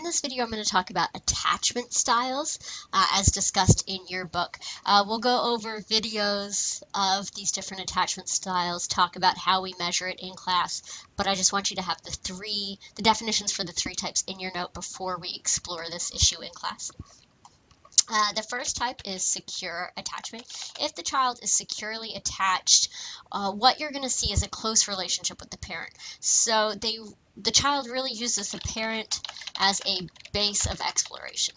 this video, I'm going to talk about attachment styles, as discussed in your book. We'll go over videos of these different attachment styles, talk about how we measure it in class, but I just want you to have the definitions for the three types in your note before we explore this issue in class. The first type is secure attachment. If the child is securely attached, what you're going to see is a close relationship with the parent. So the child really uses the parent as a base of exploration.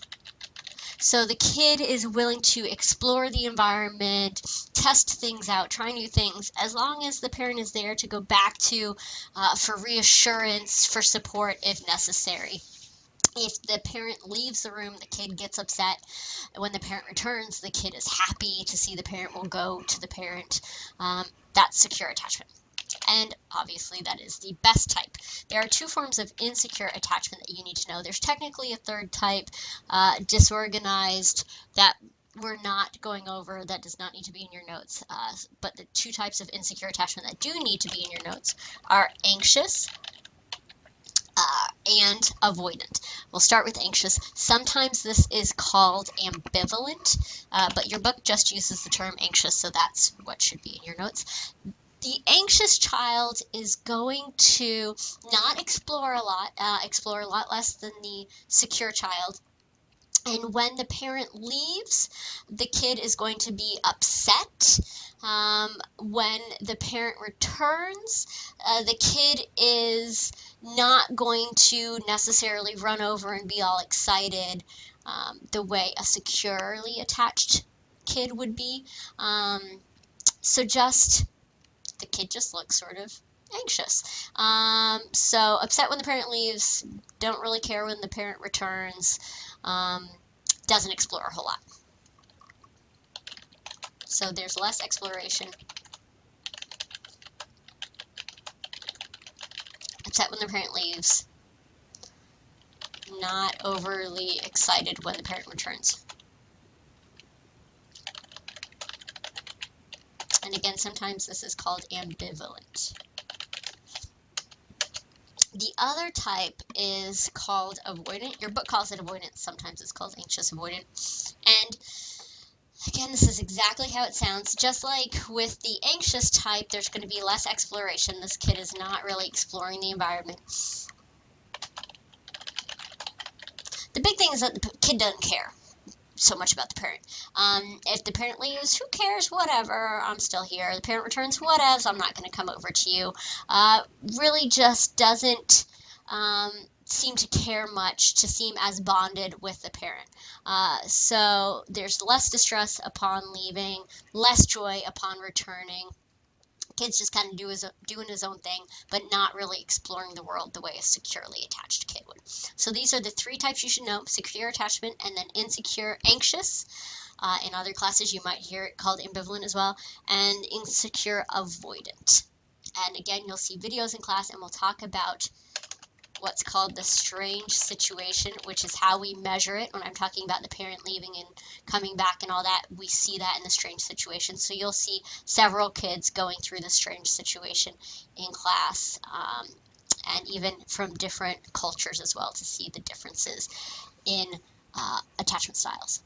So the kid is willing to explore the environment, test things out, try new things, as long as the parent is there to go back to for reassurance, for support if necessary. If the parent leaves the room, the kid gets upset. When the parent returns, the kid is happy to see the parent, will go to the parent. That's secure attachment. And obviously that is the best type. There are two forms of insecure attachment that you need to know. There's technically a third type, disorganized, that we're not going over, that does not need to be in your notes. But the two types of insecure attachment that do need to be in your notes are anxious and avoidant. We'll start with anxious. Sometimes this is called ambivalent, but your book just uses the term anxious, so that's what should be in your notes. The anxious child is going to not explore a lot less than the secure child. And when the parent leaves, the kid is going to be upset. When the parent returns, the kid is not going to necessarily run over and be all excited the way a securely attached kid would be. So the kid just looks sort of anxious. So upset when the parent leaves, don't really care when the parent returns, doesn't explore a whole lot. So there's less exploration. Upset when the parent leaves, not overly excited when the parent returns. And again, sometimes this is called ambivalent. The other type is called avoidant. Your book calls it avoidant. Sometimes it's called anxious avoidant. And again, this is exactly how it sounds. Just like with the anxious type, there's going to be less exploration. This kid is not really exploring the environment. The big thing is that the kid doesn't care so much about the parent. If the parent leaves, who cares? Whatever, I'm still here. The parent returns, whatevs, I'm not going to come over to you. Really just doesn't seem to care much, to seem as bonded with the parent. So there's less distress upon leaving, less joy upon returning. Kid's just kind of doing his own thing, but not really exploring the world the way a securely attached kid would. So these are the three types you should know: secure attachment, and then insecure, anxious. In other classes, you might hear it called ambivalent as well, and insecure, avoidant. And again, you'll see videos in class, and we'll talk about what's called the strange situation, which is how we measure it. When I'm talking about the parent leaving and coming back and all that, we see that in the strange situation. So you'll see several kids going through the strange situation in class, and even from different cultures as well, to see the differences in attachment styles.